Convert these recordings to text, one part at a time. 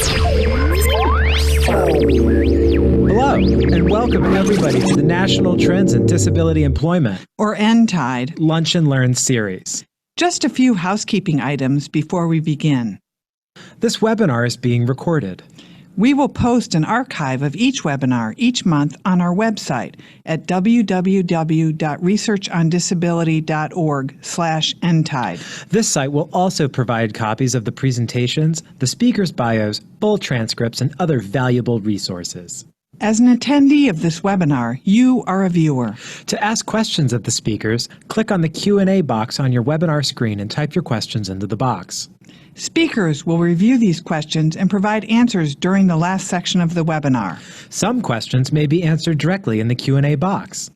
Hello, and welcome everybody to the National Trends in Disability Employment, or nTIDE, Lunch and Learn series. Just a few housekeeping items before we begin. This webinar is being recorded. We will post an archive of each webinar each month on our website at www.researchondisability.org/nTIDE. This site will also provide copies of the presentations, the speakers' bios, full transcripts, and other valuable resources. As an attendee of this webinar, you are a viewer. To ask questions of the speakers, click on the Q&A box on your webinar screen and type your questions into the box. Speakers will review these questions and provide answers during the last section of the webinar. Some questions may be answered directly in the Q&A box.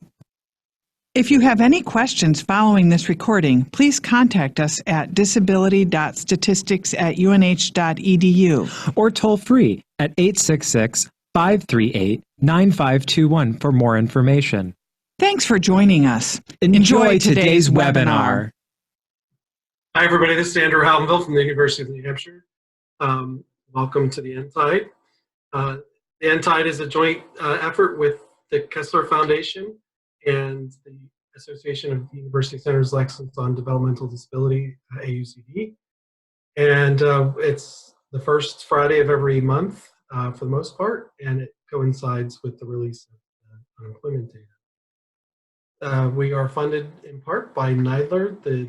If you have any questions following this recording, please contact us at disability.statistics@unh.edu or toll free at 866-538-9521 for more information. Thanks for joining us. Enjoy today's webinar. Hi, everybody. This is Andrew Haldenville from the University of New Hampshire. Welcome to the nTIDE. The nTIDE is a joint effort with the Kessler Foundation and the Association of University Centers of Excellence on Developmental Disability, AUCD. And it's the first Friday of every month for the most part, and it coincides with the release of unemployment data. We are funded in part by NTIDE, the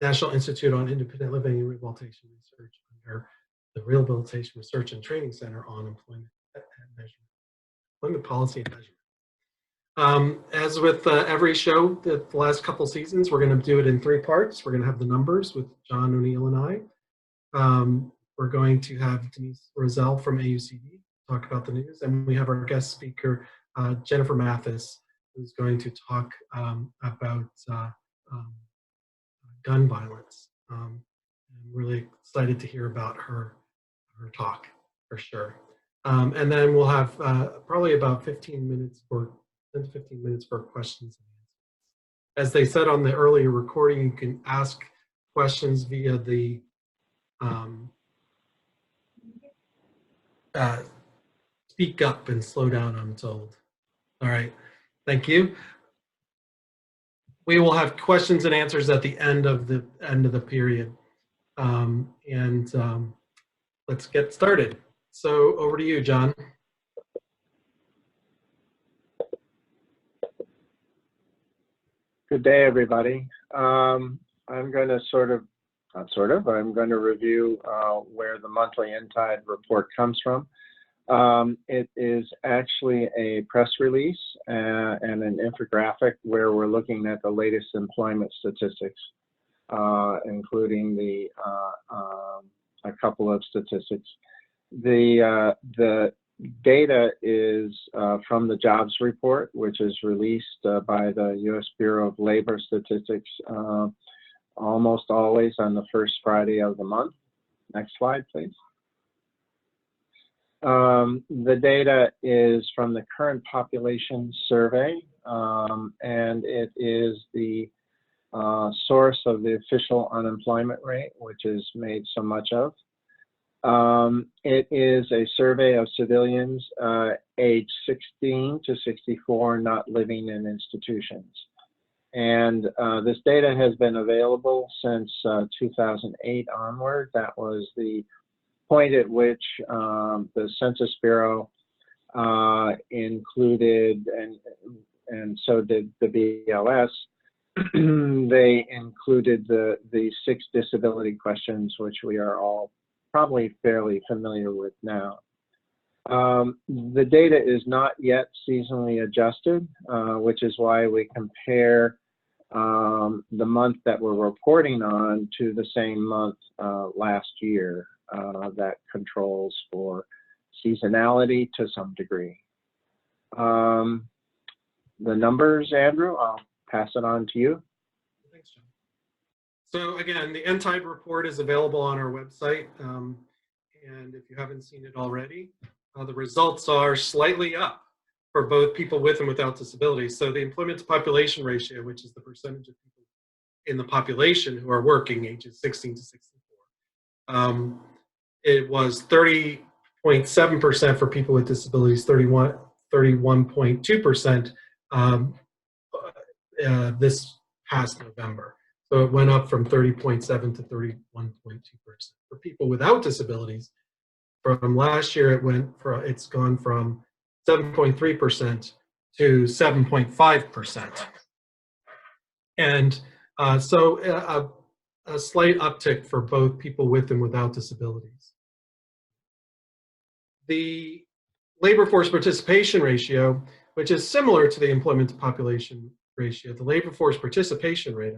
National Institute on Independent Living and Rehabilitation Research, under the Rehabilitation Research and Training Center on Employment Policy and Measurement. As with every show the last couple seasons, we're going to do it in three parts. We're going to have the numbers with John O'Neill and I. We're going to have Denise Roselle from AUCD talk about the news, and we have our guest speaker, Jennifer Mathis, who's going to talk about gun violence. I'm really excited to hear about her talk, for sure. And then we'll have probably about 10 to 15 minutes for questions and answers. As they said on the earlier recording, you can ask questions via the speak up and slow down, I'm told. All right, thank you. We will have questions and answers at the end of the period. Let's get started. So over to you, John. Good day, everybody. I'm going to I'm going to review where the monthly nTIDE report comes from. It is actually a press release and an infographic where we're looking at the latest employment statistics, including a couple of statistics. The data is from the jobs report, which is released by the U.S. Bureau of Labor Statistics almost always on the first Friday of the month. Next slide, please. The data is from the current population survey, and it is the source of the official unemployment rate, which is made so much of. It is a survey of civilians aged 16 to 64 not living in institutions. And this data has been available since 2008 onward. That was the point at which the Census Bureau included, and so did the BLS, they included the 6 disability questions, which we are all probably fairly familiar with now. The data is not yet seasonally adjusted, which is why we compare the month that we're reporting on to the same month last year. That controls for seasonality to some degree. The numbers, Andrew, I'll pass it on to you. Thanks, John. So again, the nTIDE report is available on our website, and if you haven't seen it already, the results are slightly up for both people with and without disabilities. So the employment to population ratio, which is the percentage of people in the population who are working, ages 16 to 64, it was 30.7% for people with disabilities, 31.2% this past November. So it went up from 30.7 to 31.2%. For people without disabilities, from last year it's gone from 7.3% to 7.5%. And so a slight uptick for both people with and without disabilities. The labor force participation ratio, which is similar to the employment to population ratio, the labor force participation rate,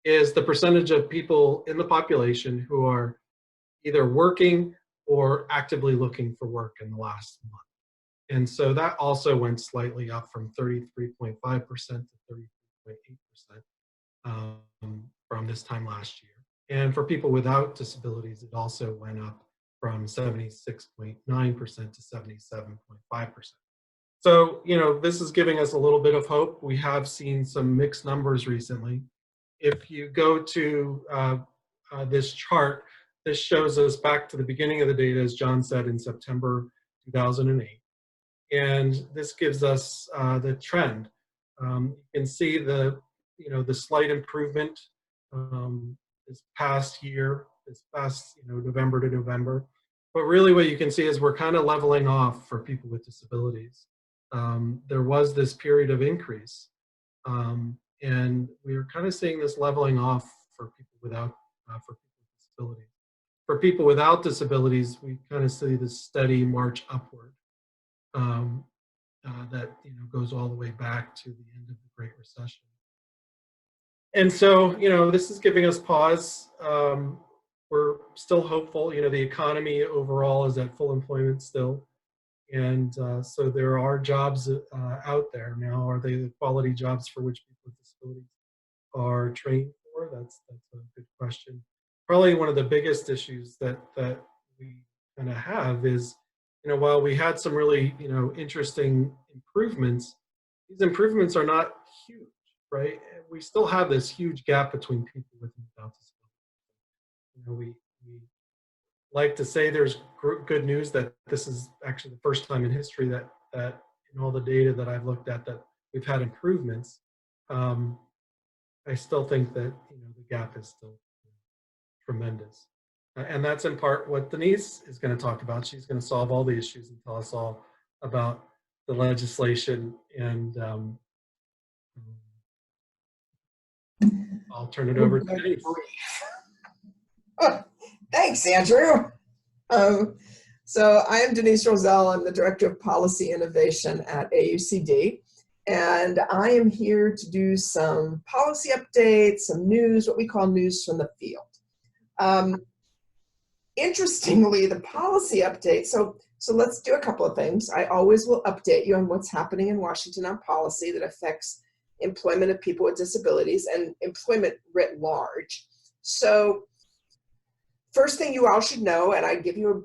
is the percentage of people in the population who are either working or actively looking for work in the last month. And so that also went slightly up from 33.5% to 33.8% from this time last year. And for people without disabilities, it also went up from 76.9% to 77.5%. So, this is giving us a little bit of hope. We have seen some mixed numbers recently. If you go to this chart, this shows us back to the beginning of the data, as John said, in September 2008. And this gives us the trend. You can see the slight improvement this past year, this past November to November. But really what you can see is we're kind of leveling off for people with disabilities. There was this period of increase, and we're kind of seeing this leveling off for people without disabilities. For people without disabilities, we kind of see this steady march upward that goes all the way back to the end of the Great Recession. And so this is giving us pause. We're still hopeful. The economy overall is at full employment still. And so there are jobs out there now. Are they the quality jobs for which people with disabilities are trained for? That's a good question. Probably one of the biggest issues that we kind of have is, while we had some really interesting improvements, these improvements are not huge, right? We still have this huge gap between people with and without disabilities. We like to say there's good news that this is actually the first time in history that in all the data that I've looked at that we've had improvements. I still think that the gap is still tremendous, and that's in part what Denise is going to talk about. She's going to solve all the issues and tell us all about the legislation, and I'll turn it over to Denise. Thanks, Andrew. So I am Denise Roselle. I'm the Director of Policy Innovation at AUCD. And I am here to do some policy updates, some news, what we call news from the field. Interestingly, the policy update, so let's do a couple of things. I always will update you on what's happening in Washington on policy that affects employment of people with disabilities and employment writ large. So first thing you all should know, and I give you a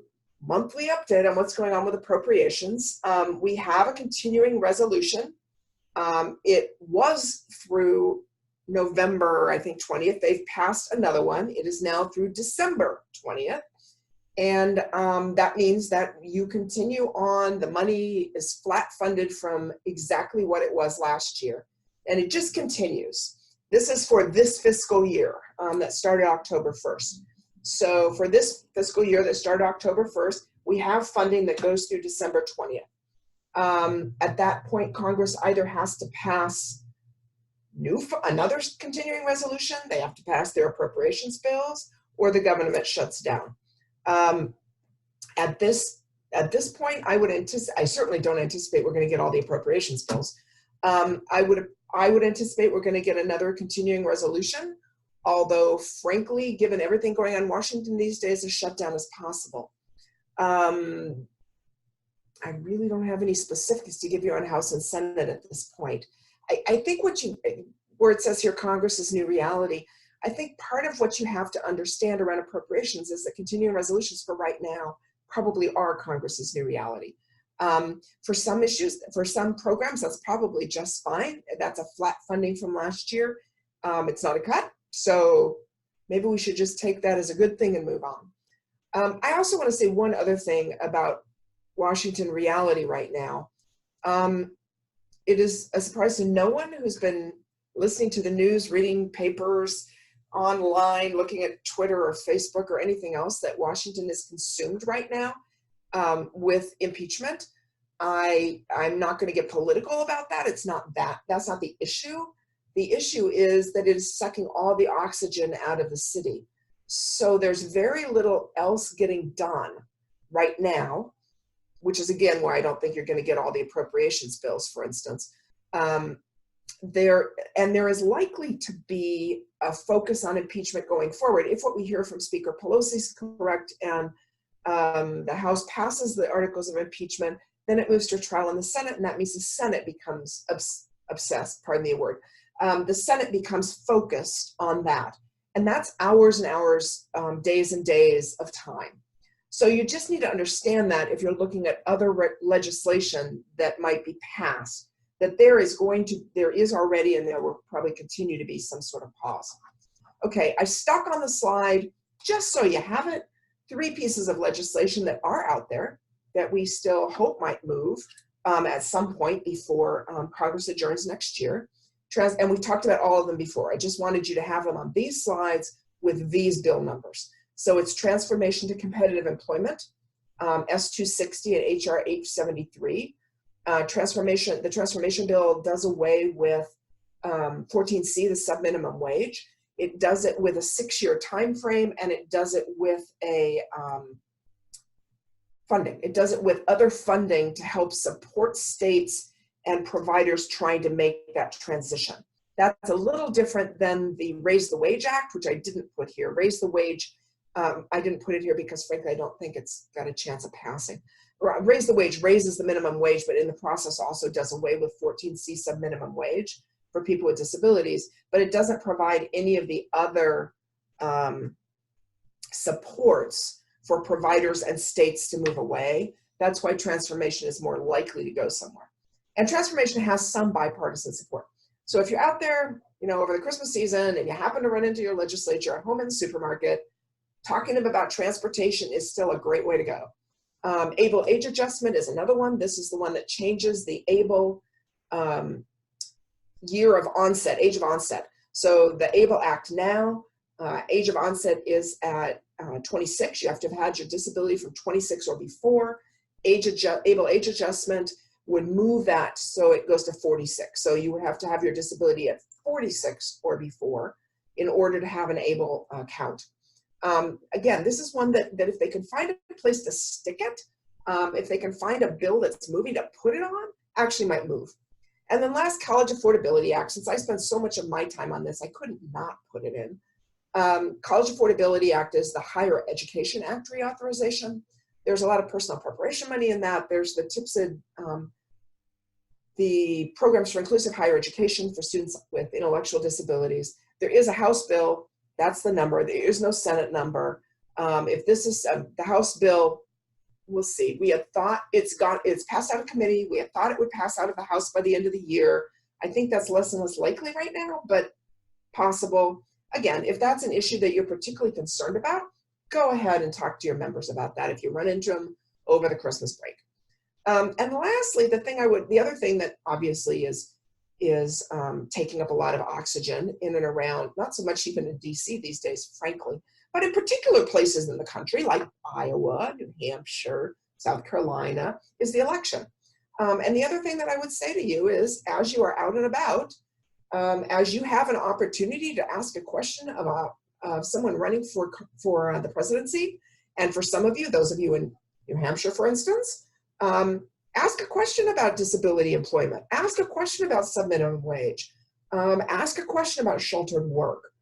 monthly update on what's going on with appropriations. We have a continuing resolution. It was through November, I think, 20th. They've passed another one. It is now through December 20th. And that means that you continue on. The money is flat funded from exactly what it was last year. And it just continues. This is for this fiscal year that started October 1st. So for this fiscal year that started October 1st, we have funding that goes through December 20th. At that point, Congress either has to pass another continuing resolution, they have to pass their appropriations bills, or the government shuts down. At this point, I certainly don't anticipate we're going to get all the appropriations bills. I would anticipate we're going to get another continuing resolution, although frankly, given everything going on in Washington these days, a shutdown is possible. I really don't have any specifics to give you on House and Senate at this point. I think where it says here, Congress's new reality, I think part of what you have to understand around appropriations is that continuing resolutions for right now probably are Congress's new reality. For some issues, for some programs, that's probably just fine. That's a flat funding from last year. It's not a cut. So maybe we should just take that as a good thing and move on. I also want to say one other thing about Washington reality right now. It is a surprise to no one who's been listening to the news, reading papers, online, looking at Twitter or Facebook or anything else that Washington is consumed right now with impeachment. I'm not going to get political about that. It's not that. That's not the issue. The issue is that it is sucking all the oxygen out of the city. So there's very little else getting done right now, which is again why I don't think you're going to get all the appropriations bills, for instance. There is likely to be a focus on impeachment going forward if what we hear from Speaker Pelosi is correct and the House passes the articles of impeachment. Then it moves to a trial in the Senate, and that means the Senate becomes obsessed, pardon the word. The Senate becomes focused on that. And that's hours and hours, days and days of time. So you just need to understand that if you're looking at other legislation that might be passed, that there is already, and there will probably continue to be some sort of pause. Okay, I stuck on the slide, just so you have it, 3 pieces of legislation that are out there that we still hope might move at some point before Congress adjourns next year. And we've talked about all of them before. I just wanted you to have them on these slides with these bill numbers. So it's Transformation to Competitive Employment, S260 and HR 873. The transformation bill does away with 14C, the subminimum wage. It does it with a 6-year time frame, and it does it with a funding. It does it with other funding to help support states and providers trying to make that transition. That's a little different than the Raise the Wage Act, which I didn't put here. Raise the Wage, I didn't put it here because frankly, I don't think it's got a chance of passing. Raise the Wage raises the minimum wage, but in the process also does away with 14C subminimum wage for people with disabilities, but it doesn't provide any of the other supports for providers and states to move away. That's why transformation is more likely to go somewhere. And transformation has some bipartisan support. So if you're out there, over the Christmas season and you happen to run into your legislature at home in the supermarket, talking to them about transportation is still a great way to go. ABLE age adjustment is another one. This is the one that changes the ABLE age of onset. So the ABLE Act now, age of onset is at 26. You have to have had your disability from 26 or before. ABLE age adjustment would move that so it goes to 46. So you would have to have your disability at 46 or before in order to have an ABLE count. Again, this is one that if they can find a place to stick it, if they can find a bill that's moving to put it on, actually might move. And then last, College Affordability Act. Since I spent so much of my time on this, I couldn't not put it in. College Affordability Act is the Higher Education Act reauthorization. There's a lot of personal preparation money in that. There's the TIPSID, the Programs for Inclusive Higher Education for students with intellectual disabilities. There is a House bill. That's the number. There is no Senate number. If this is the House bill, we'll see. We had thought it's passed out of committee. We had thought it would pass out of the House by the end of the year. I think that's less and less likely right now, but possible. Again, if that's an issue that you're particularly concerned about, go ahead and talk to your members about that if you run into them over the Christmas break. And lastly, the other thing that obviously is taking up a lot of oxygen in and around, not so much even in DC these days, frankly, but in particular places in the country like Iowa, New Hampshire, South Carolina, is the election. And the other thing that I would say to you is, as you are out and about, as you have an opportunity to ask a question about someone running for the presidency, and for some of you, those of you in New Hampshire, for instance, ask a question about disability employment. Ask a question about subminimum wage. Ask a question about sheltered work.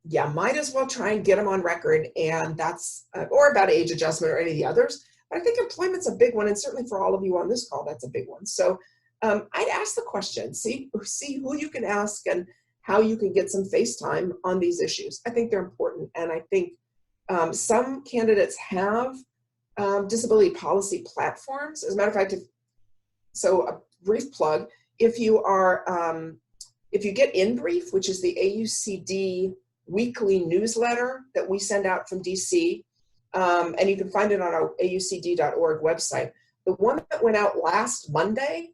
Yeah, might as well try and get them on record, and that's, or about age adjustment or any of the others. But I think employment's a big one, and certainly for all of you on this call, that's a big one. So I'd ask the question, see who you can ask and how you can get some face time on these issues. I think they're important, and I think some candidates have disability policy platforms. As a matter of fact, so a brief plug, if you get InBrief, which is the AUCD weekly newsletter that we send out from DC, and you can find it on our aucd.org website. The one that went out last Monday,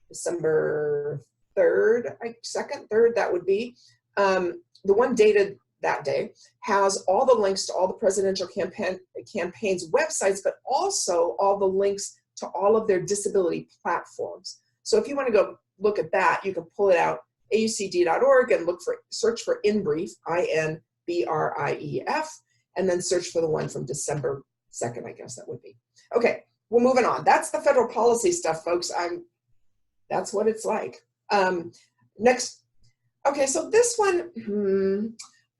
December 3rd, 3rd, that would be, the one dated that day, has all the links to all the presidential campaigns' websites, but also all the links to all of their disability platforms. So if you want to go look at that, you can pull it out, aucd.org, and search for INBRIEF, INBRIEF, and then search for the one from December 2nd, I guess that would be. Okay, we're moving on. That's the federal policy stuff, folks. That's what it's like. Next. Okay, so this one,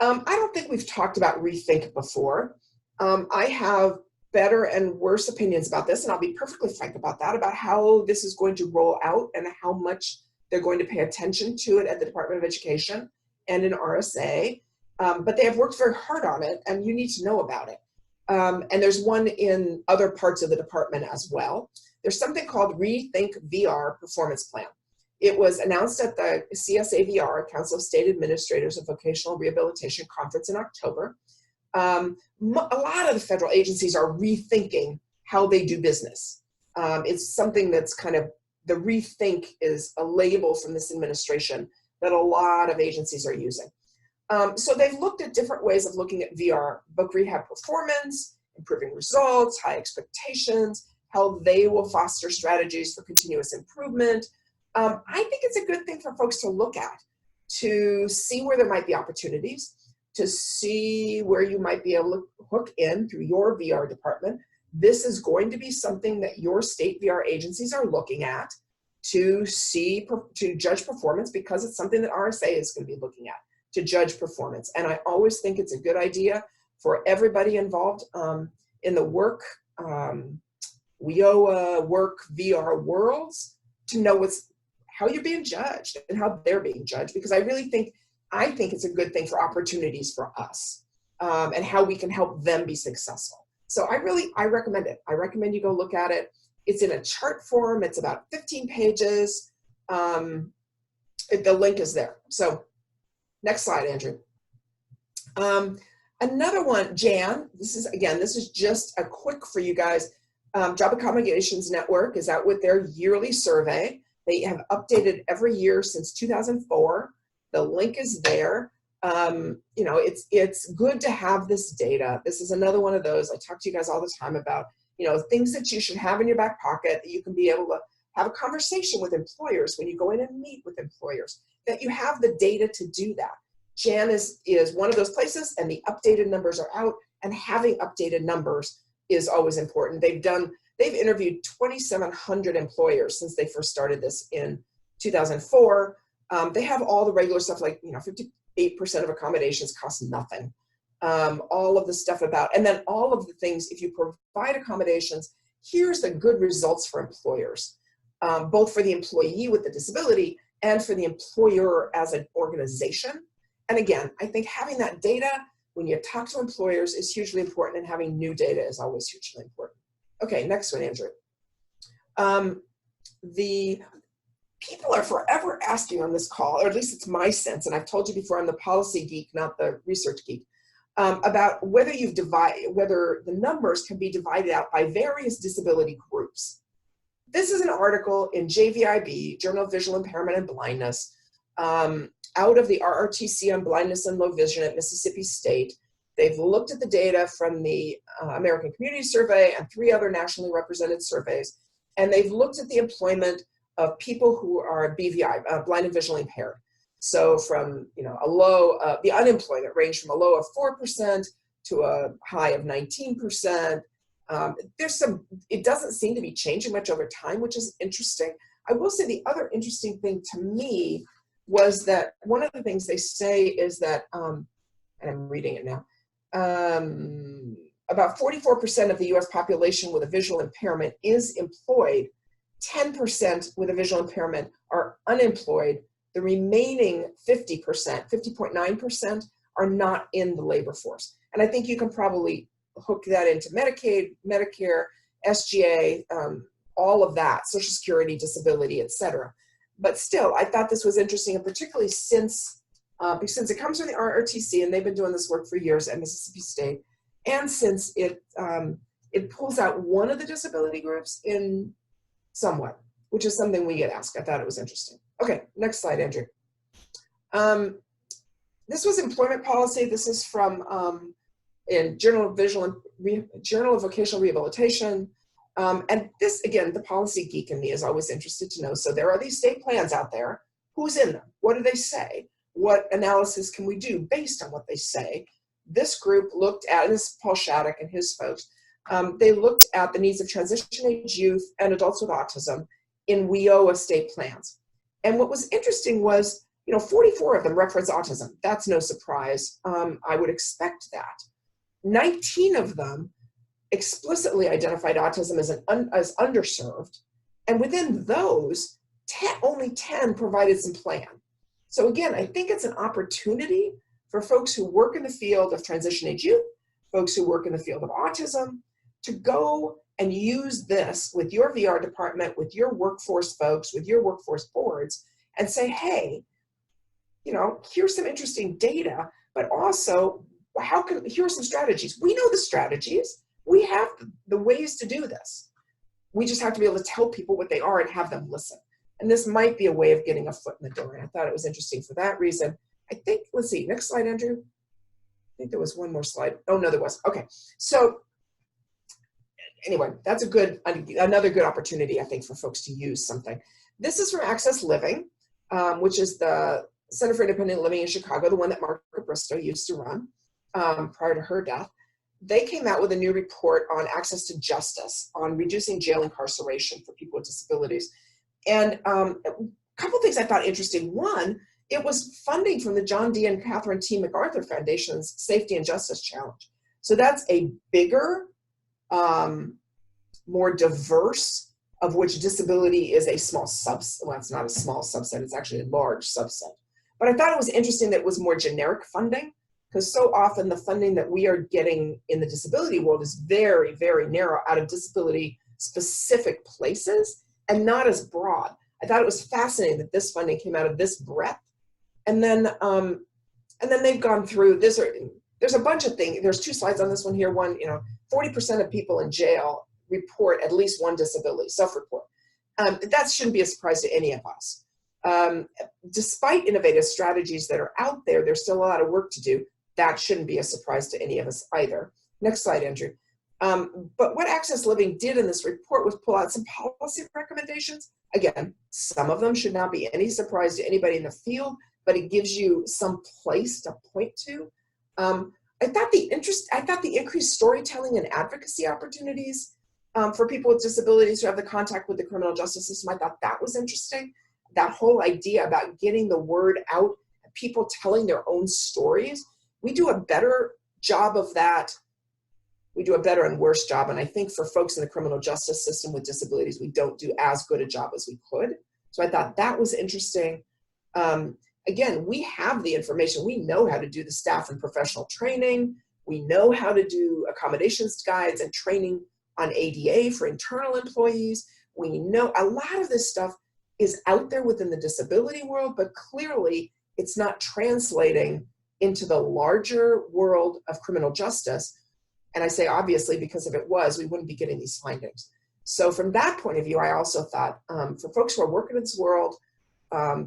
I don't think we've talked about rethink before. I have better and worse opinions about this, and I'll be perfectly frank about that, about how this is going to roll out and how much they're going to pay attention to it at the Department of Education and in RSA. But they have worked very hard on it, and you need to know about it. And there's one in other parts of the department as well. There's something called Rethink VR Performance Plan. It was announced at the CSAVR, Council of State Administrators of Vocational Rehabilitation Conference in October. A lot of the federal agencies are rethinking how they do business. It's something that's kind of, the rethink is a label from this administration that a lot of agencies are using. So they've looked at different ways of looking at VR, book rehab performance, improving results, high expectations, how they will foster strategies for continuous improvement. I think it's a good thing for folks to look at, to see where there might be opportunities, to see where you might be able to hook in through your VR department. This is going to be something that your state VR agencies are looking at to judge performance, because it's something that RSA is going to be looking at to judge performance. And I always think it's a good idea for everybody involved in the work, WIOA, work, VR worlds, to know how you're being judged and how they're being judged, because I think it's a good thing for opportunities for us and how we can help them be successful. So I recommend it. I recommend you go look at it. It's in a chart form. It's about 15 pages. The link is there. So next slide, Andrew. Another one, Jan, this is just a quick for you guys. Job Accommodations Network is out with their yearly survey. They have updated every year since 2004. The link is there. It's good to have this data. This is another one of those. I talk to you guys all the time about, things that you should have in your back pocket, that you can be able to have a conversation with employers when you go in and meet with employers, that you have the data to do that. Jan is one of those places, and the updated numbers are out, and having updated numbers is always important. They've interviewed 2,700 employers since they first started this in 2004. They have all the regular stuff, like 58% of accommodations cost nothing. All of the stuff about, and then all of the things, if you provide accommodations, here's the good results for employers, both for the employee with the disability and for the employer as an organization. And again, I think having that data when you talk to employers is hugely important, and having new data is always hugely important. Okay, next one, Andrew. The people are forever asking on this call, or at least it's my sense, and I've told you before, I'm the policy geek, not the research geek, about whether the numbers can be divided out by various disability groups. This is an article in JVIB, Journal of Visual Impairment and Blindness, out of the RRTC on blindness and low vision at Mississippi State. They've looked at the data from the American Community Survey and 3 other nationally represented surveys, and they've looked at the employment of people who are BVI, blind and visually impaired. So from a low, the unemployment ranged from a low of 4% to a high of 19%. It doesn't seem to be changing much over time, which is interesting. I will say the other interesting thing to me was that one of the things they say is that, and I'm reading it now, about 44% of the US population with a visual impairment is employed. 10% with a visual impairment are unemployed. The remaining 50%, 50.9%, are not in the labor force. And I think you can probably hook that into Medicaid, Medicare, SGA, all of that, Social Security, disability, et cetera. But still, I thought this was interesting, and particularly since because since it comes from the RRTC, and they've been doing this work for years at Mississippi State, and since it pulls out one of the disability groups in somewhat, which is something we get asked. I thought it was interesting. Okay, next slide, Andrew. This was employment policy. This is from in Journal of Vocational Rehabilitation. And this, again, the policy geek in me is always interested to know. So there are these state plans out there. Who's in them? What do they say? What analysis can we do based on what they say? This group looked at, and this is Paul Shattuck and his folks, they looked at the needs of transition-age youth and adults with autism in WIOA state plans. And what was interesting was, 44 of them reference autism. That's no surprise. I would expect that. 19 of them explicitly identified autism as underserved. And within those, only 10 provided some plan. So again, I think it's an opportunity for folks who work in the field of transition-age youth, folks who work in the field of autism, to go and use this with your VR department, with your workforce folks, with your workforce boards, and say, hey, here's some interesting data, but also here are some strategies. We know the strategies. We have the ways to do this. We just have to be able to tell people what they are and have them listen. And this might be a way of getting a foot in the door. And I thought it was interesting for that reason. I think, let's see, next slide, Andrew. I think there was one more slide. Oh, no, there was. Okay. So anyway, that's another good opportunity, I think, for folks to use something. This is from Access Living, which is the Center for Independent Living in Chicago, the one that Margaret Bristow used to run prior to her death. They came out with a new report on access to justice, on reducing jail incarceration for people with disabilities. And a couple things I thought interesting. One, it was funding from the John D. and Catherine T. MacArthur Foundation's Safety and Justice Challenge. So that's a bigger, more diverse, of which disability is a small subset. Well, it's not a small subset, it's actually a large subset. But I thought it was interesting that it was more generic funding, because so often the funding that we are getting in the disability world is very, very narrow out of disability specific places and not as broad. I thought it was fascinating that this funding came out of this breadth. And then they've gone through this. There's a bunch of things. There's 2 slides on this one here. One, 40% of people in jail report at least one disability, self-report. That shouldn't be a surprise to any of us. Despite innovative strategies that are out there, there's still a lot of work to do. That shouldn't be a surprise to any of us either. Next slide, Andrew. But what Access Living did in this report was pull out some policy recommendations. Again, some of them should not be any surprise to anybody in the field, but it gives you some place to point to. I thought the increased storytelling and advocacy opportunities for people with disabilities who have the contact with the criminal justice system, I thought that was interesting. That whole idea about getting the word out, people telling their own stories. We do a better job of that. We do a better and worse job. And I think for folks in the criminal justice system with disabilities, we don't do as good a job as we could. So I thought that was interesting. Again, we have the information. We know how to do the staff and professional training. We know how to do accommodations guides and training on ADA for internal employees. We know a lot of this stuff is out there within the disability world, but clearly it's not translating into the larger world of criminal justice. And I say obviously because if it was, we wouldn't be getting these findings. So from that point of view, I also thought for folks who are working in this world,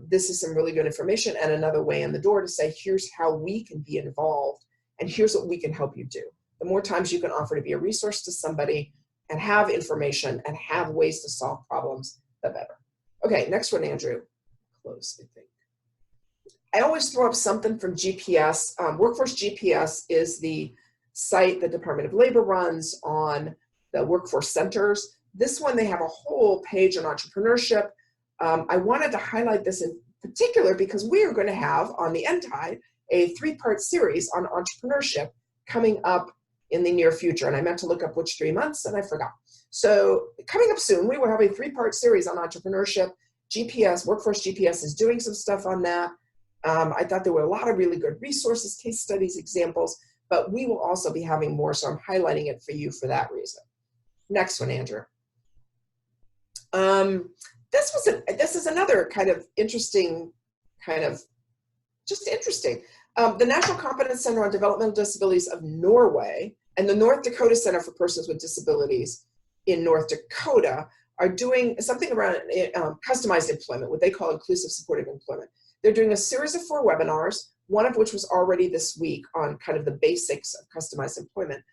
this is some really good information and another way in the door to say, here's how we can be involved and here's what we can help you do. The more times you can offer to be a resource to somebody and have information and have ways to solve problems, the better. Okay, next one, Andrew. Close, I think. I always throw up something from GPS. Workforce GPS is the site the Department of Labor runs on the workforce centers. This one, they have a whole page on entrepreneurship. I wanted to highlight this in particular because we are going to have on the nTIDE a 3-part series on entrepreneurship coming up in the near future. And I meant to look up which 3 months and I forgot. So coming up soon, we will have a 3-part series on entrepreneurship. GPS, Workforce GPS is doing some stuff on that. I thought there were a lot of really good resources, case studies, examples, but we will also be having more, so I'm highlighting it for you for that reason. Next one, Andrew. This is another kind of interesting kind of just interesting. The National Competence Center on Developmental Disabilities of Norway and the North Dakota Center for Persons with Disabilities in North Dakota are doing something around customized employment, what they call inclusive supportive employment. They're doing a series of 4 webinars, one of which was already this week on kind of the basics of customized employment.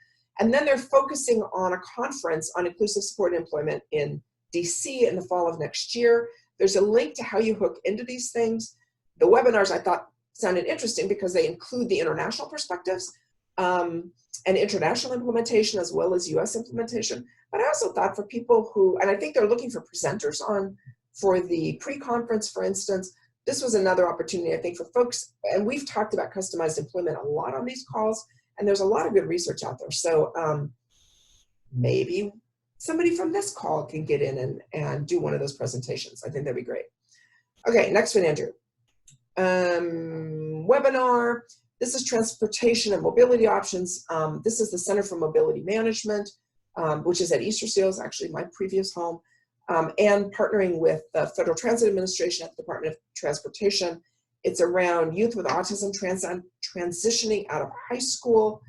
And then they're focusing on a conference on inclusive supported employment in DC in the fall of next year. There's a link to how you hook into these things. The webinars I thought sounded interesting because they include the international perspectives and international implementation as well as US implementation. But I also thought for people who, and I think they're looking for presenters for the pre-conference, for instance, this was another opportunity, I think, for folks, and we've talked about customized employment a lot on these calls, and there's a lot of good research out there. So maybe somebody from this call can get in and do one of those presentations. I think that'd be great. Okay, next one, Andrew. Webinar. This is transportation and mobility options. This is the Center for Mobility Management, which is at Easter Seals, actually my previous home, and partnering with the Federal Transit Administration at the Department of Transportation. It's around youth with autism transitioning out of high school,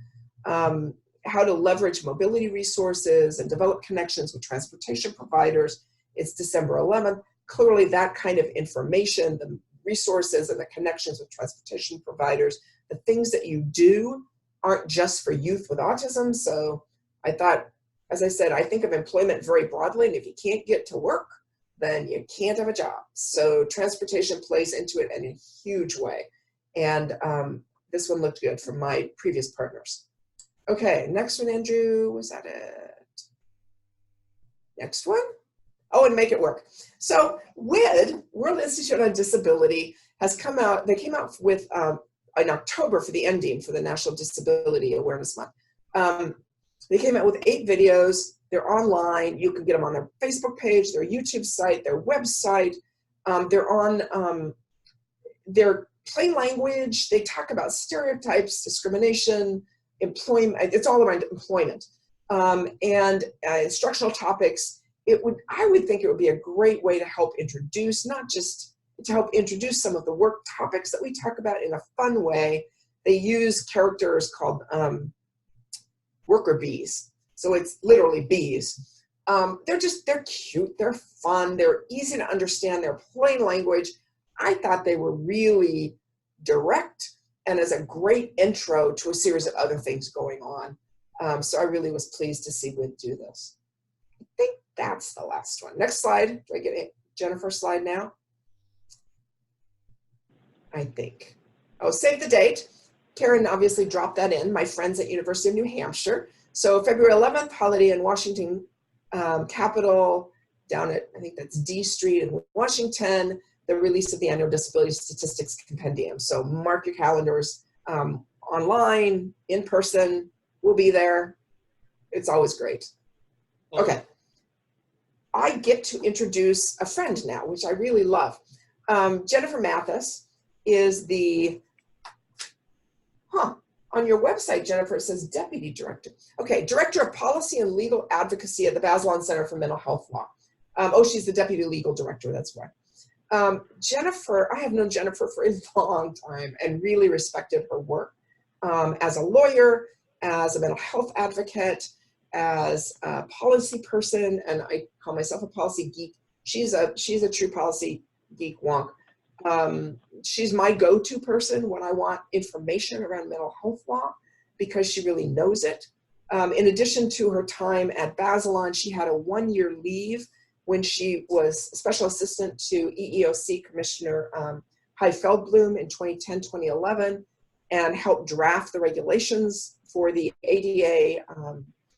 how to leverage mobility resources and develop connections with transportation providers. It's December 11th. Clearly that kind of information, the resources and the connections with transportation providers, the things that you do aren't just for youth with autism. So I thought, as I said, I think of employment very broadly, and if you can't get to work, then you can't have a job. So transportation plays into it in a huge way. And this one looked good from my previous partners. Okay, next one, Andrew, was that it? Next one? Oh, and make it work. So WID, World Institute on Disability, has come out, they came out with, in October for the ending for the National Disability Awareness Month. They came out with 8 videos. They're online. You can get them on their Facebook page, their YouTube site, their website. They're on their plain language. They talk about stereotypes, discrimination, employment. It's all around employment and instructional topics. I would think it would be a great way to help introduce, not just to help introduce some of the work topics that we talk about in a fun way. They use characters called worker bees. So it's literally bees. They're cute, they're fun, they're easy to understand, they're plain language. I thought they were really direct and as a great intro to a series of other things going on. So I really was pleased to see WID do this. I think that's the last one. Next slide. Do I get it? Jennifer's slide now? I think. Oh, save the date. Karen obviously dropped that in. My friends at University of New Hampshire. So February 11th, holiday in Washington Capitol, down at, I think that's D Street in Washington, the release of the annual disability statistics compendium. So mark your calendars, online, in person, we'll be there. It's always great. Okay. I get to introduce a friend now, which I really love. Jennifer Mathis is the, on your website, Jennifer, it says Deputy Director. Okay, Director of Policy and Legal Advocacy at the Bazelon Center for Mental Health Law. She's the Deputy Legal Director, that's why. Jennifer, I have known Jennifer for a long time and really respected her work as a lawyer, as a mental health advocate, as a policy person, and I call myself a policy geek. She's a true policy geek wonk. She's my go-to person when I want information around mental health law because she really knows it. In addition to her time at Bazelon, she had a 1-year leave when she was special assistant to EEOC Commissioner Hy Feldblum in 2010, 2011, and helped draft the regulations for the ADA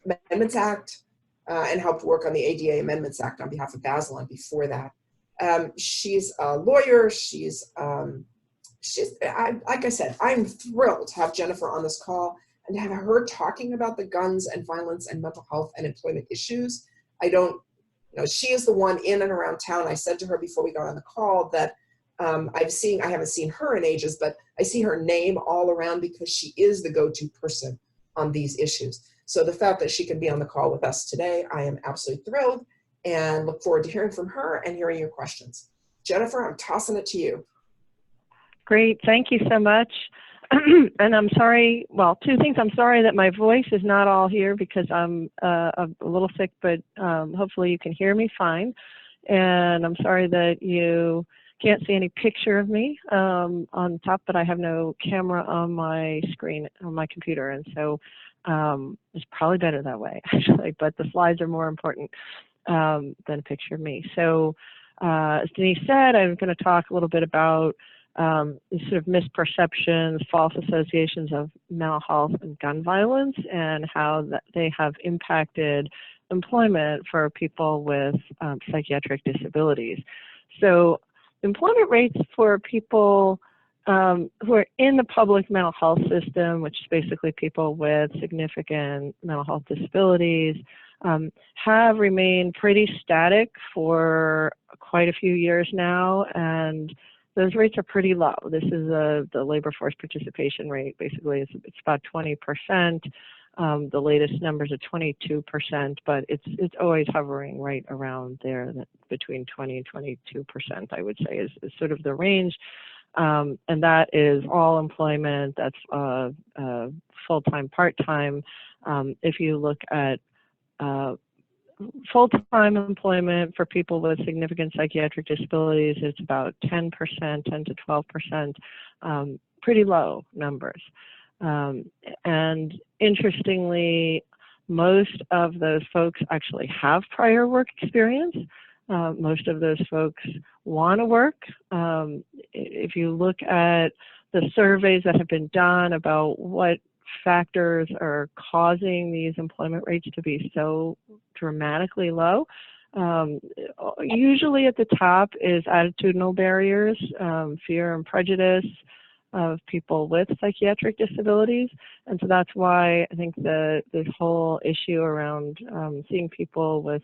Amendments Act and helped work on the ADA Amendments Act on behalf of Bazelon before that. She's a lawyer. Like I said, I'm thrilled to have Jennifer on this call and to have her talking about the guns and violence and mental health and employment issues. She is the one in and around town. I said to her before we got on the call that I haven't seen her in ages, but I see her name all around because she is the go-to person on these issues. So the fact that she can be on the call with us today, I am absolutely thrilled and look forward to hearing from her and hearing your questions. Jennifer, I'm tossing it to you. Great, thank you so much. And I'm sorry, well, two things. I'm sorry that my voice is not all here because I'm a little sick, but hopefully you can hear me fine. And I'm sorry that you can't see any picture of me on top, but I have no camera on my screen, on my computer. And so it's probably better that way, actually, but the slides are more important than a picture of me. So as Denise said, I'm going to talk a little bit about sort of misperceptions, false associations of mental health and gun violence, and how they have impacted employment for people with psychiatric disabilities. So employment rates for people who are in the public mental health system, which is basically people with significant mental health disabilities, have remained pretty static for quite a few years now, and those rates are pretty low. This is the labor force participation rate. Basically, it's about 20%. The latest numbers are 22%, but it's always hovering right around there, between 20 and 22%, I would say, is sort of the range. And that is all employment. That's full-time, part-time. If you look at full-time employment for people with significant psychiatric disabilities, it's about 10%, 10 to 12%, pretty low numbers. And interestingly, most of those folks actually have prior work experience. Most of those folks want to work. If you look at the surveys that have been done about what factors are causing these employment rates to be so dramatically low, usually at the top is attitudinal barriers, fear and prejudice of people with psychiatric disabilities. And so that's why I think this whole issue around seeing people with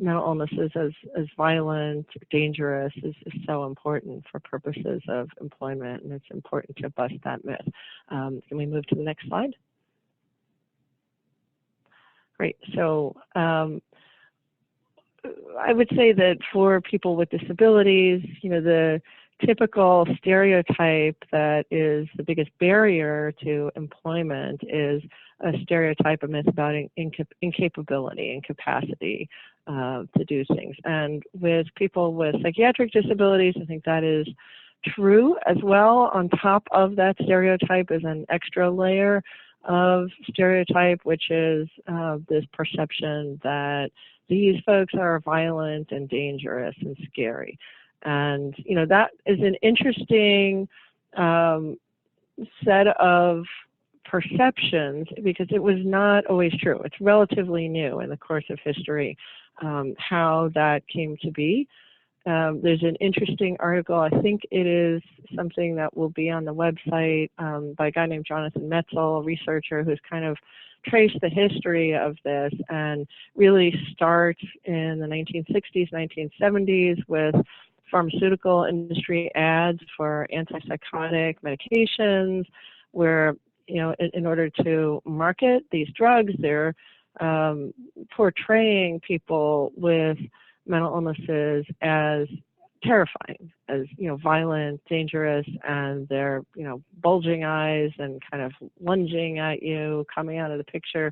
mental illnesses as violent, dangerous is so important for purposes of employment, and it's important to bust that myth. Can we move to the next slide? Great. So I would say that for people with disabilities, the typical stereotype that is the biggest barrier to employment is a stereotype, a myth about incapability, incapacity to do things. And with people with psychiatric disabilities, I think that is true as well. On top of that stereotype is an extra layer of stereotype, which is this perception that these folks are violent and dangerous and scary. And, that is an interesting set of perceptions because it was not always true. It's relatively new in the course of history how that came to be. There's an interesting article, I think it is something that will be on the website by a guy named Jonathan Metzl, a researcher who's kind of traced the history of this and really starts in the 1960s, 1970s with pharmaceutical industry ads for antipsychotic medications where, in order to market these drugs, they're portraying people with mental illnesses as terrifying, as violent, dangerous, and they're bulging eyes and kind of lunging at you, coming out of the picture.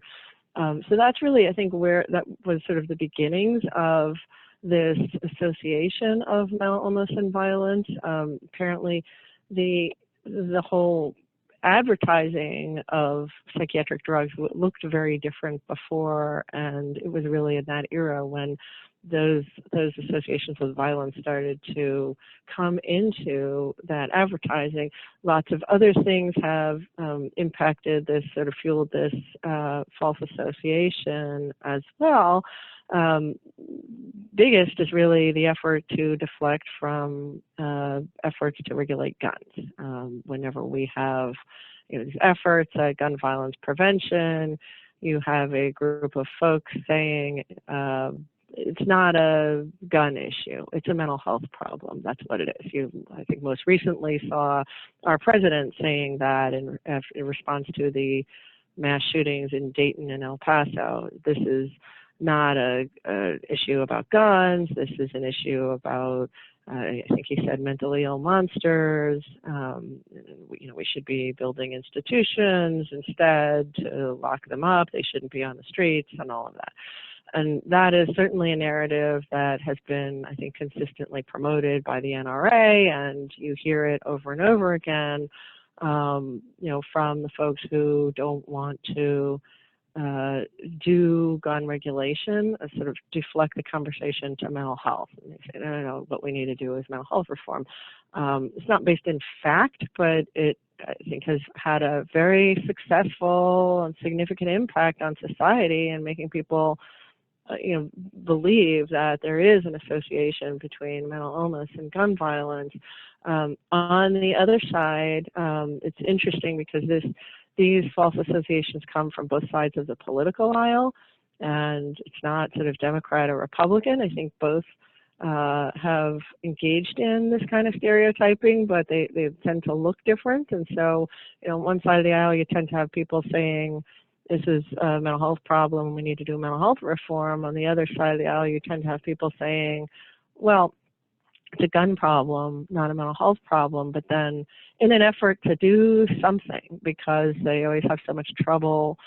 So that's really, I think, where that was sort of the beginnings of this association of mental illness and violence. Apparently, the whole advertising of psychiatric drugs looked very different before, and it was really in that era when those associations with violence started to come into that advertising. Lots of other things have impacted this, sort of fueled this false association as well. Biggest is really the effort to deflect from efforts to regulate guns. Whenever we have these efforts at gun violence prevention, you have a group of folks saying it's not a gun issue, it's a mental health problem. That's what it is. I think most recently saw our president saying that in response to the mass shootings in Dayton and El Paso. This is not a issue about guns. This is an issue about I think he said mentally ill monsters. We should be building institutions instead to lock them up. They shouldn't be on the streets and all of that. And that is certainly a narrative that has been, I think, consistently promoted by the NRA, and you hear it over and over again, from the folks who don't want to do gun regulation, sort of deflect the conversation to mental health. And they say, no, what we need to do is mental health reform. It's not based in fact, but it, I think, has had a very successful and significant impact on society and making people believe that there is an association between mental illness and gun violence. On the other side, it's interesting because these false associations come from both sides of the political aisle, and it's not sort of Democrat or Republican. I think both have engaged in this kind of stereotyping, but they tend to look different. And so, on one side of the aisle, you tend to have people saying, this is a mental health problem, we need to do mental health reform. On the other side of the aisle, you tend to have people saying, well, it's a gun problem, not a mental health problem. But then in an effort to do something, because they always have so much trouble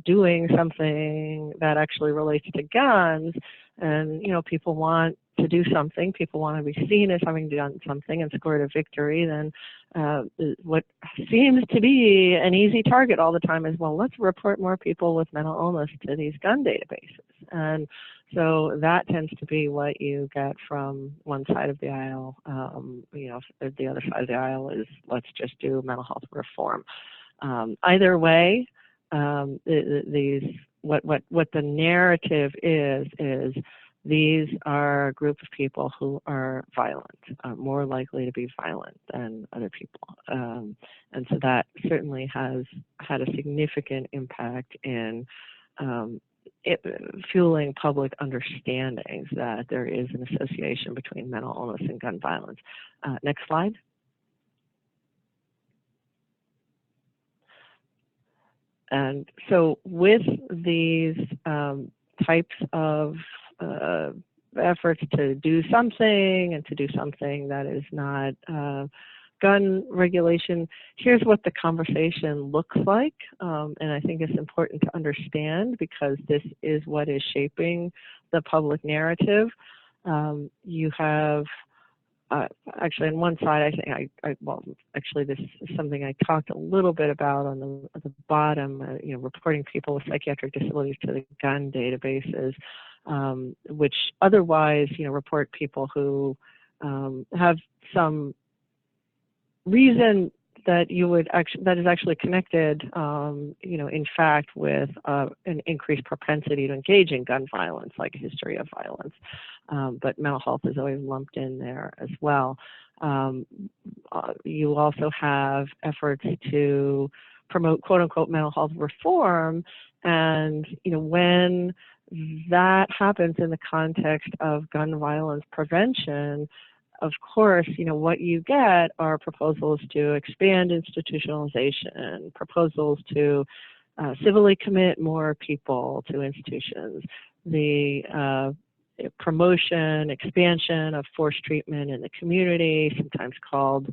doing something that actually relates to guns, and people want to do something, people want to be seen as having done something and scored a victory, then what seems to be an easy target all the time is, well, let's report more people with mental illness to these gun databases. And so that tends to be what you get from one side of the aisle. The other side of the aisle is, let's just do mental health reform. Either way, what the narrative is these are a group of people who are violent, more likely to be violent than other people. And so that certainly has had a significant impact in fueling public understandings that there is an association between mental illness and gun violence. Next slide. And so with these types of efforts to do something and to do something that is not gun regulation, here's what the conversation looks like. And I think it's important to understand because this is what is shaping the public narrative. You have actually on one side, I think actually this is something I talked a little bit about on the bottom, reporting people with psychiatric disabilities to the gun databases, which otherwise, report people who have some reason that that is actually connected, in fact, with an increased propensity to engage in gun violence, like a history of violence. But mental health is always lumped in there as well. You also have efforts to promote quote unquote mental health reform. And, when that happens in the context of gun violence prevention, of course, what you get are proposals to expand institutionalization, proposals to civilly commit more people to institutions, the promotion, expansion of forced treatment in the community, sometimes called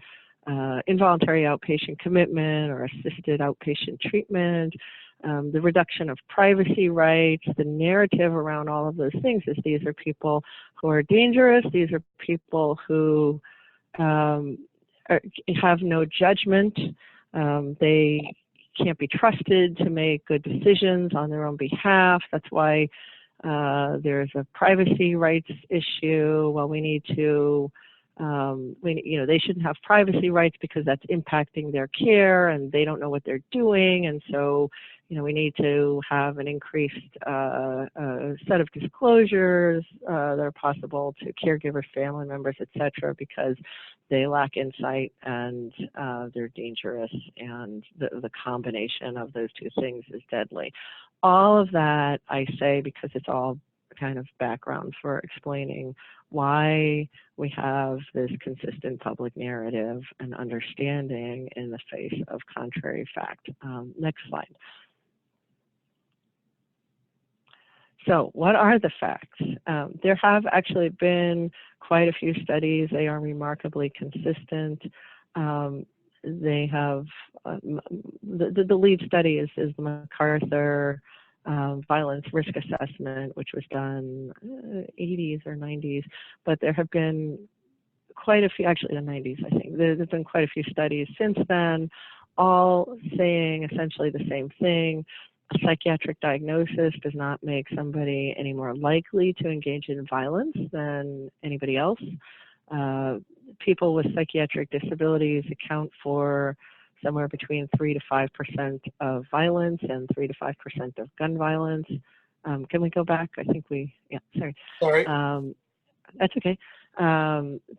involuntary outpatient commitment or assisted outpatient treatment, the reduction of privacy rights. The narrative around all of those things is these are people who are dangerous, these are people who have no judgment, they can't be trusted to make good decisions on their own behalf. That's why there's a privacy rights issue. Well, we need to, they shouldn't have privacy rights because that's impacting their care and they don't know what they're doing. And so, we need to have an increased set of disclosures that are possible to caregivers, family members, et cetera, because they lack insight and they're dangerous, and the combination of those two things is deadly. All of that I say because it's all kind of background for explaining why we have this consistent public narrative and understanding in the face of contrary fact. Next slide. So what are the facts? There have actually been quite a few studies. They are remarkably consistent. They have, the lead study is the MacArthur violence risk assessment, which was done 80s or 90s, but there have been quite a few, actually the 90s, I think. There's been quite a few studies since then, all saying essentially the same thing. A psychiatric diagnosis does not make somebody any more likely to engage in violence than anybody else. People with psychiatric disabilities account for somewhere between 3 to 5% of violence and 3 to 5% of gun violence. Can we go back? I think yeah, sorry. Sorry. That's okay.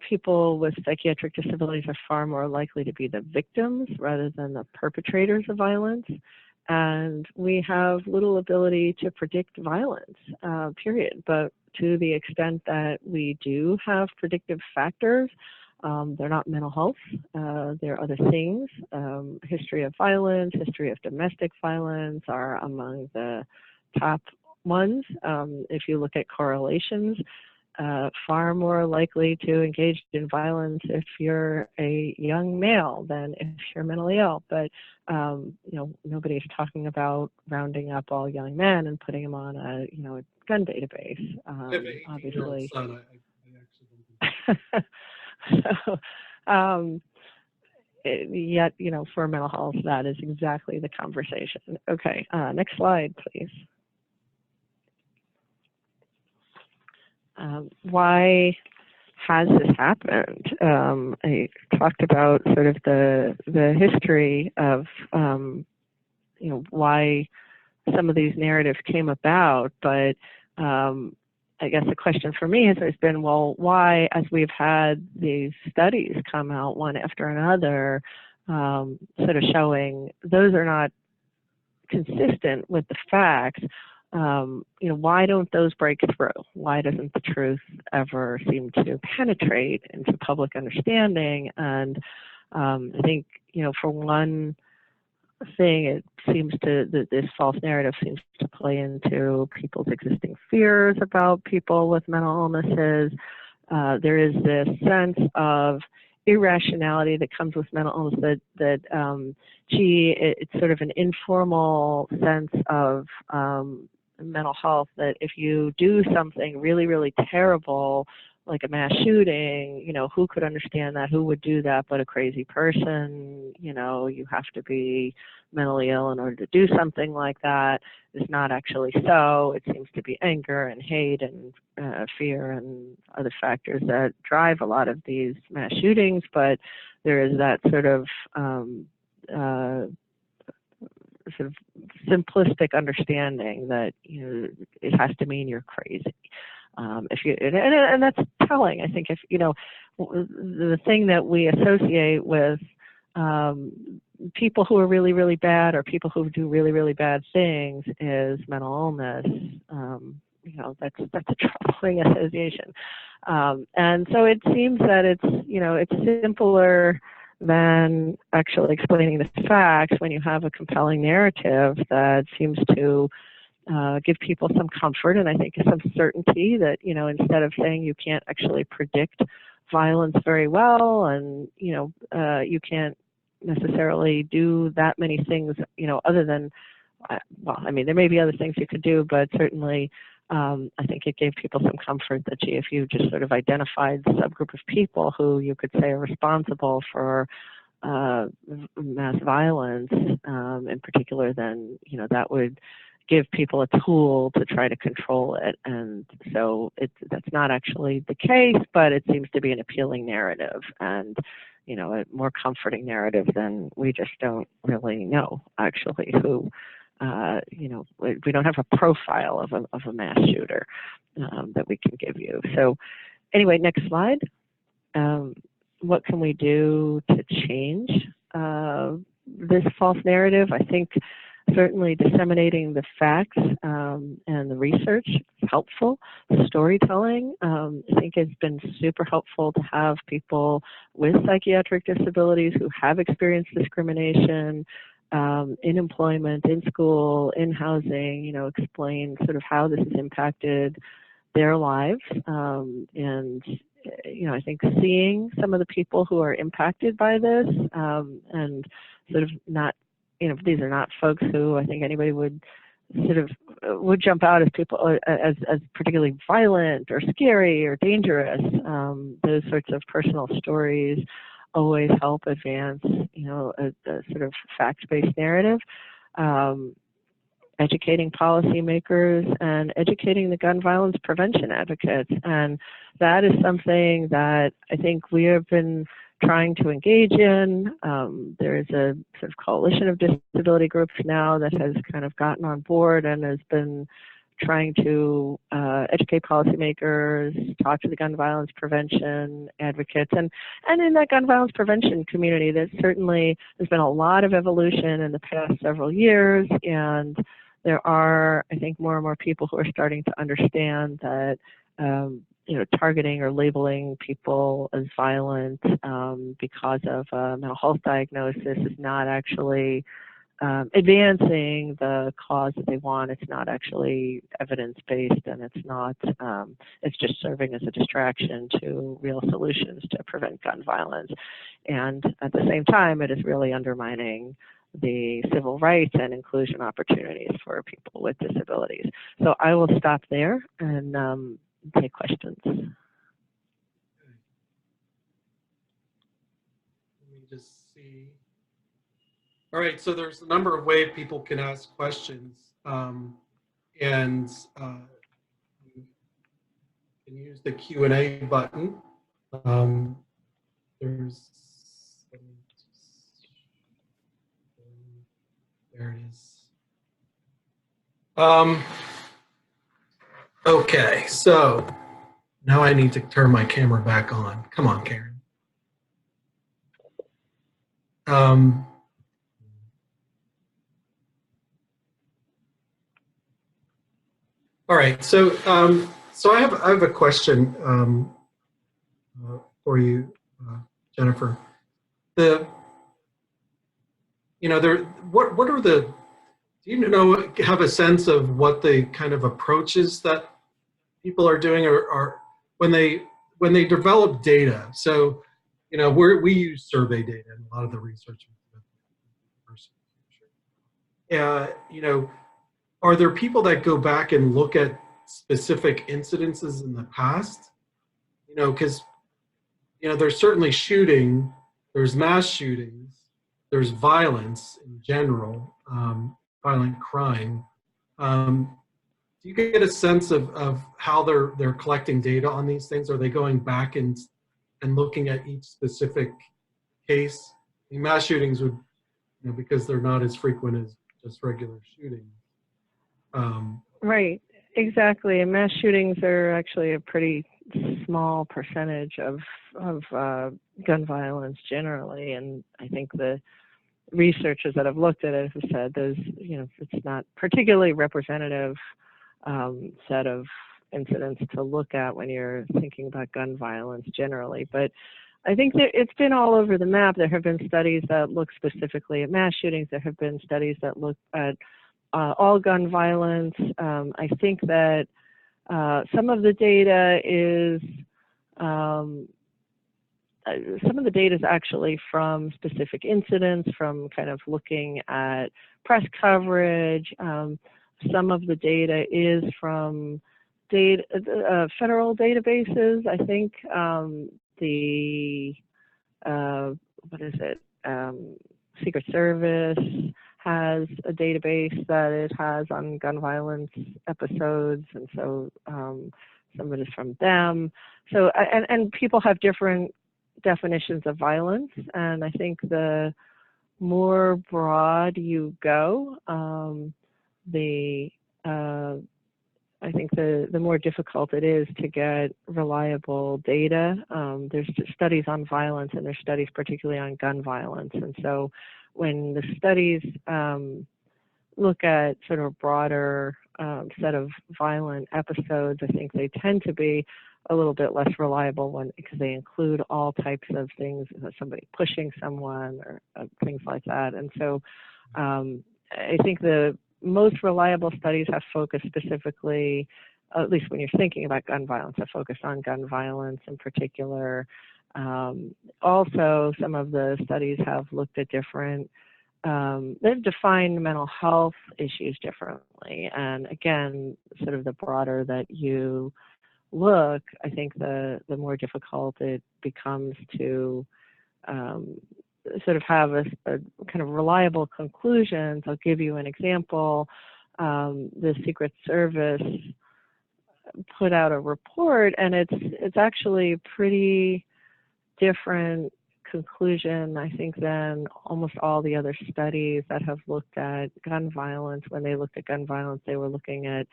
People with psychiatric disabilities are far more likely to be the victims rather than the perpetrators of violence. And we have little ability to predict violence, period. But to the extent that we do have predictive factors, they're not mental health, they're other things. History of violence, history of domestic violence are among the top ones. If you look at correlations, far more likely to engage in violence if you're a young male than if you're mentally ill. But you know, nobody's talking about rounding up all young men and putting them on a a gun database. Obviously. So, yet for mental health, that is exactly the conversation. Okay, next slide, please. Why has this happened? I talked about sort of the history of why some of these narratives came about, but I guess the question for me has always been, well, why, as we've had these studies come out one after another, sort of showing those are not consistent with the facts, why don't those break through? Why doesn't the truth ever seem to penetrate into public understanding? And I think, for one thing, it seems this false narrative seems to play into people's existing fears about people with mental illnesses. There is this sense of irrationality that comes with mental illness that it's sort of an informal sense of mental health, that if you do something really, really terrible, like a mass shooting, who could understand that? Who would do that but a crazy person? You have to be mentally ill in order to do something like that. It's not actually so. It seems to be anger and hate and fear and other factors that drive a lot of these mass shootings, but there is that sort of simplistic understanding that it has to mean you're crazy. And that's telling. I think if the thing that we associate with people who are really, really bad or people who do really, really bad things is mental illness. That's a troubling association. And so it seems that it's simpler than actually explaining the facts when you have a compelling narrative that seems to give people some comfort and I think some certainty that, instead of saying you can't actually predict violence very well and, you can't necessarily do that many things, other than, there may be other things you could do, but certainly I think it gave people some comfort that, if you just sort of identified the subgroup of people who you could say are responsible for mass violence in particular, then, that would give people a tool to try to control it. And so that's not actually the case, but it seems to be an appealing narrative and, a more comforting narrative than we just don't really know actually who, we don't have a profile of a mass shooter that we can give you. So anyway, next slide. What can we do to change this false narrative? I think certainly disseminating the facts and the research is helpful. Storytelling, I think, has been super helpful to have people with psychiatric disabilities who have experienced discrimination in employment, in school, in housing, you know, explain sort of how this has impacted their lives. And, you know, I think seeing some of the people who are impacted by this and sort of not, you know, these are not folks who I think anybody would sort of would jump out as people as particularly violent or scary or dangerous. Those sorts of personal stories always help advance, you know, a sort of fact-based narrative. Educating policymakers and educating the gun violence prevention advocates. And that is something that I think we have been trying to engage in. There is a sort of coalition of disability groups now that has kind of gotten on board and has been trying to educate policymakers, talk to the gun violence prevention advocates. And in that gun violence prevention community, there's been a lot of evolution in the past several years, and there are, I think, more and more people who are starting to understand that, you know, targeting or labeling people as violent because of a mental health diagnosis is not actually advancing the cause that they want. It's not actually evidence-based, and it's not, it's just serving as a distraction to real solutions to prevent gun violence. And at the same time, it is really undermining the civil rights and inclusion opportunities for people with disabilities. So I will stop there and take questions. Let me just see. All right, so there's a number of ways people can ask questions, and you can use the Q&A button. There it is. Okay, so now I need to turn my camera back on. Come on, Karen. All right, so I have a question for you, Jennifer. What are the, do you know, have a sense of what the kind of approaches that people are doing or when they develop data? So, you know, we use survey data in a lot of the research. You know, are there people that go back and look at specific incidences in the past? You know, because, you know, there's certainly shooting, there's mass shootings, there's violence in general, violent crime. Do you get a sense of how they're collecting data on these things? Are they going back and looking at each specific case? I mean, mass shootings would, you know, because they're not as frequent as just regular shootings. Right, exactly. And mass shootings are actually a pretty small percentage of gun violence generally, and I think the researchers that have looked at it have said those, you know, it's not particularly representative set of incidents to look at when you're thinking about gun violence generally. But I think that it's been all over the map. There have been studies that look specifically at mass shootings. There have been studies that look at all gun violence. I think that some of the data is actually from specific incidents, from kind of looking at press coverage. Some of the data is from federal databases. I think Secret Service has a database that it has on gun violence episodes, and so some of it is from them. So, and people have different definitions of violence, and I think the more broad you go, I think the more difficult it is to get reliable data. There's studies on violence, and there's studies particularly on gun violence, and so when the studies look at sort of a broader set of violent episodes, I think they tend to be a little bit less reliable because they include all types of things, somebody pushing someone or things like that. And so I think the most reliable studies have focused specifically, at least when you're thinking about gun violence, have focused on gun violence in particular. Also, some of the studies have looked at different, they've defined mental health issues differently. And again, sort of the broader that you look, I think the more difficult it becomes to sort of have a kind of reliable conclusions. I'll give you an example. The Secret Service put out a report, and it's actually pretty different conclusion, I think, than almost all the other studies that have looked at gun violence. When they looked at gun violence, they were looking at,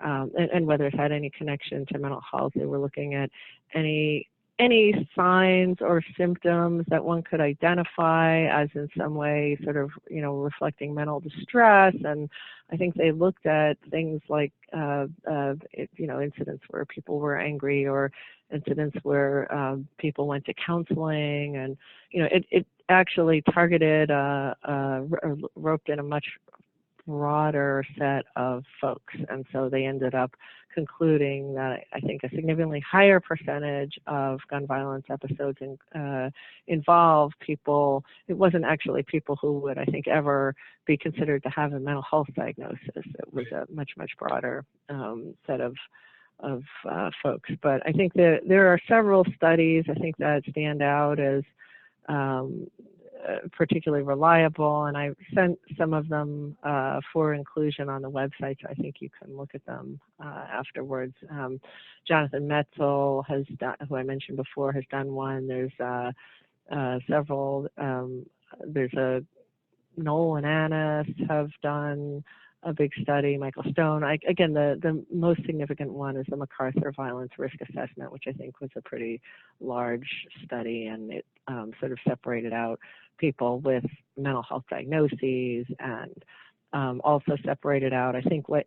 and whether it had any connection to mental health, they were looking at any signs or symptoms that one could identify as in some way sort of, reflecting mental distress. And I think they looked at things like, incidents where people were angry, or incidents where people went to counseling. And, it actually targeted, roped in a much broader set of folks. And so they ended up concluding that I think a significantly higher percentage of gun violence episodes involve people. It wasn't actually people who would, I think, ever be considered to have a mental health diagnosis. It was a much, much broader set of folks. But I think that there are several studies, I think, that stand out as particularly reliable, and I sent some of them for inclusion on the website, so I think you can look at them afterwards. Jonathan Metzel has done, who I mentioned before, has done one. There's several. There's Noel and Annis have done a big study. Michael Stone. Again, the most significant one is the MacArthur Violence Risk Assessment, which I think was a pretty large study, and it sort of separated out people with mental health diagnoses, and also separated out, I think, what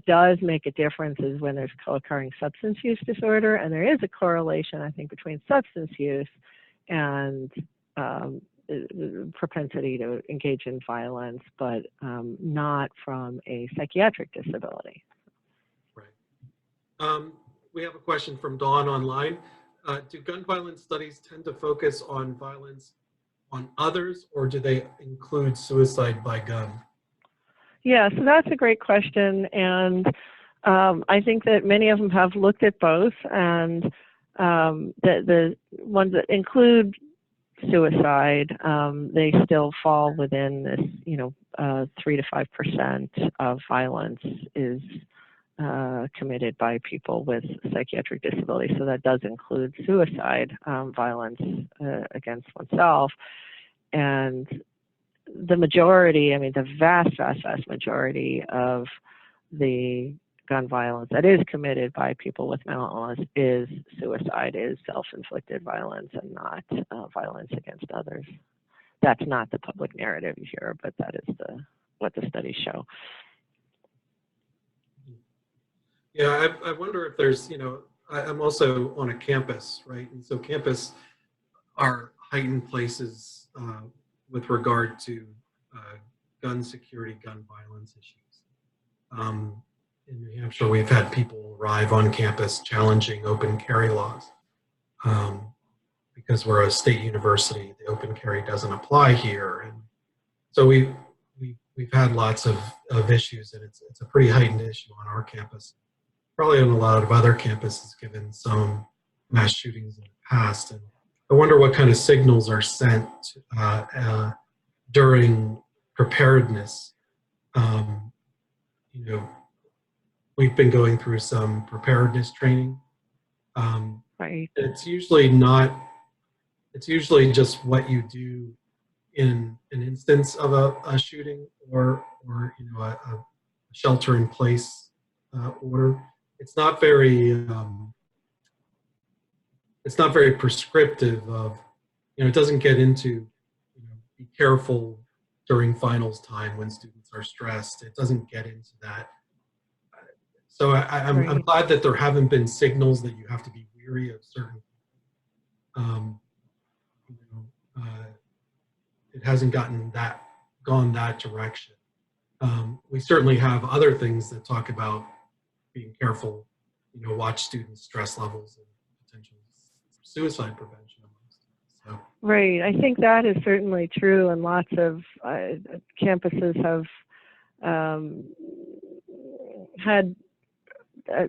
does make a difference is when there's co-occurring substance use disorder, and there is a correlation, I think, between substance use and propensity to engage in violence, but not from a psychiatric disability. Right. We have a question from Dawn online. Do gun violence studies tend to focus on violence on others, or do they include suicide by gun? Yeah, so that's a great question, and I think that many of them have looked at both, and the ones that include suicide, they still fall within this, 3 to 5% of violence is committed by people with psychiatric disability. So that does include suicide, violence against oneself. And the majority, the vast, vast, vast majority of the gun violence that is committed by people with mental illness is suicide, is self-inflicted violence, and not violence against others. That's not the public narrative here, but that is what the studies show. Yeah, I wonder if there's, I'm also on a campus, right? And so campus are heightened places with regard to gun security, gun violence issues. In New Hampshire, we've had people arrive on campus challenging open carry laws. Because we're a state university, the open carry doesn't apply here. And so we've had lots of issues, and it's a pretty heightened issue on our campus. Probably on a lot of other campuses, given some mass shootings in the past. And I wonder what kind of signals are sent during preparedness. We've been going through some preparedness training. Right. It's usually just what you do in an instance of a shooting or a shelter-in-place order. It's not very prescriptive of, it doesn't get into, be careful during finals time when students are stressed. It doesn't get into that. So I'm glad that there haven't been signals that you have to be weary of certain, it hasn't gone that direction. We certainly have other things that talk about being careful, watch students' stress levels and potential suicide prevention. So. Right. I think that is certainly true, and lots of campuses have had,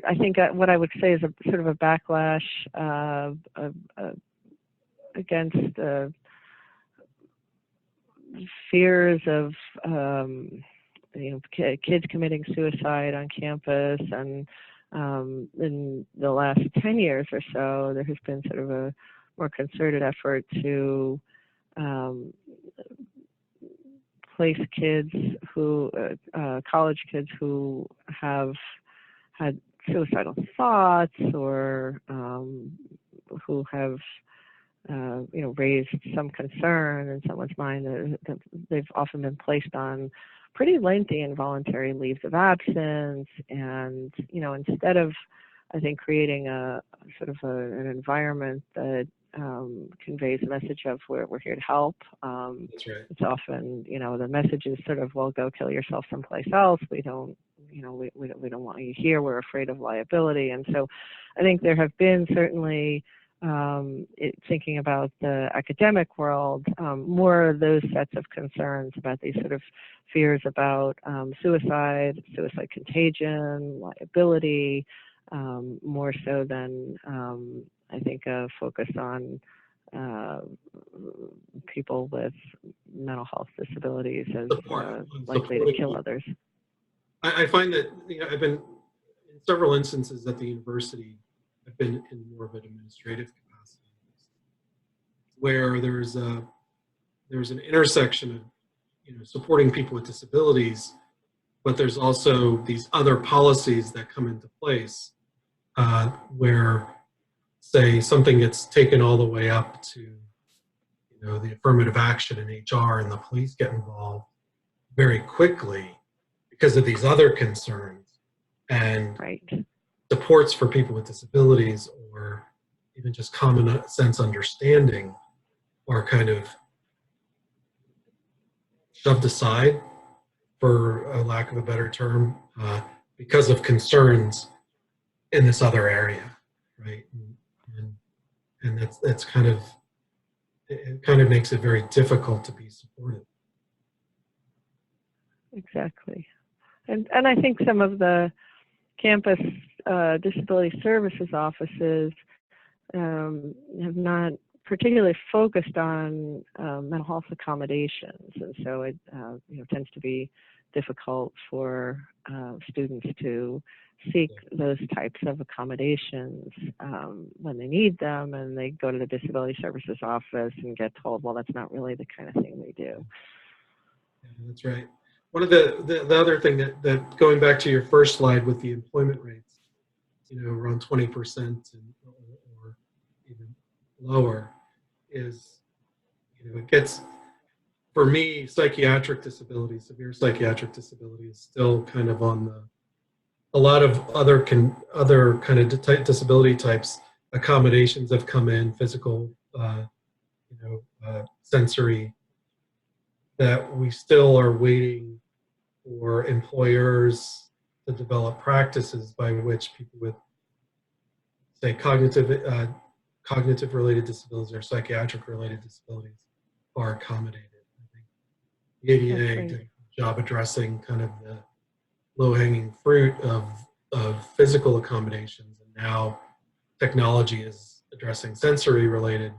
I think, what I would say is a sort of a backlash against fears of kids committing suicide on campus, and in the last 10 years or so, there has been sort of a more concerted effort to place kids who, college kids who have had suicidal thoughts, or who have raised some concern in someone's mind, that they've often been placed on pretty lengthy involuntary leaves of absence. And instead of, I think, creating a sort of an environment that conveys a message of we're here to help. That's right. It's often, the message is sort of, well, go kill yourself someplace else. We don't, we don't want you here. We're afraid of liability. And so I think there have been certainly, thinking about the academic world, more of those sets of concerns about these sort of fears about suicide contagion, liability, more so than I think a focus on people with mental health disabilities as likely to kill others. I find that I've been in several instances at the university. I've been in more of an administrative capacity, where there's an intersection of supporting people with disabilities, but there's also these other policies that come into place where, say, something gets taken all the way up to the affirmative action in HR, and the police get involved very quickly because of these other concerns, and right. supports for people with disabilities, or even just common sense understanding, are kind of shoved aside, for a lack of a better term, because of concerns in this other area, right? And that's kind of, it kind of makes it very difficult to be supported. Exactly. And I think some of the campus disability services offices have not particularly focused on mental health accommodations, and so it tends to be difficult for students to seek those types of accommodations when they need them, and they go to the disability services office and get told, well, that's not really the kind of thing we do. Yeah, that's right. One of the other thing that going back to your first slide with the employment rates, around 20% or even lower, is, it gets, for me, psychiatric disability, severe psychiatric disability, is still kind of on a lot of other kind of disability types. Accommodations have come in, physical, sensory, that we still are waiting for employers to develop practices by which people with, say, cognitive related disabilities or psychiatric related disabilities are accommodated. I think the ADA did a job addressing kind of the low-hanging fruit of physical accommodations, and now technology is addressing sensory related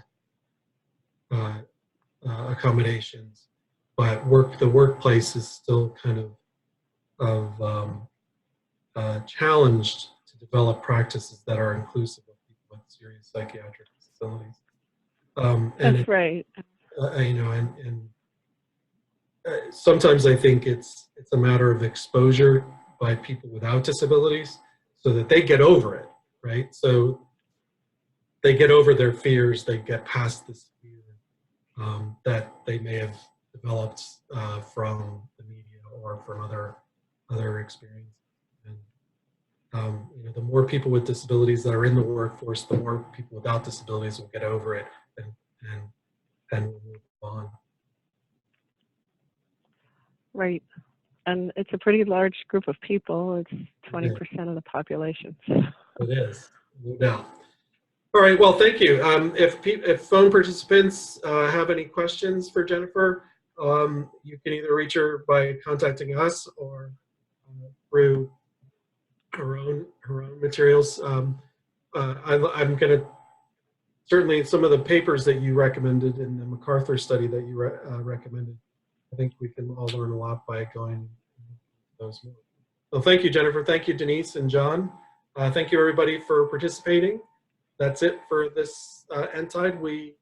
accommodations. But the workplace is still kind of challenged to develop practices that are inclusive of people with serious psychiatric disabilities. That's right. Sometimes I think it's a matter of exposure by people without disabilities, so that they get over it, right? So they get over their fears, they get past this fear that they may have developed from the media or from other experiences. And the more people with disabilities that are in the workforce, the more people without disabilities will get over it and we'll move on. right. And it's a pretty large group of people. It's 20% of the population. So. It is, no doubt. All right, well, thank you. If phone participants have any questions for Jennifer, you can either reach her by contacting us or through her own materials. I'm going to, certainly some of the papers that you recommended in the MacArthur study that you recommended, I think we can all learn a lot by going those more. Well, thank you, Jennifer. Thank you, Denise and John. Thank you, everybody, for participating. That's it for this nTIDE. We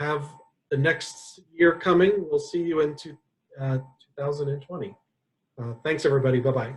have the next year coming. We'll see you in 2020. Thanks, everybody. Bye-bye.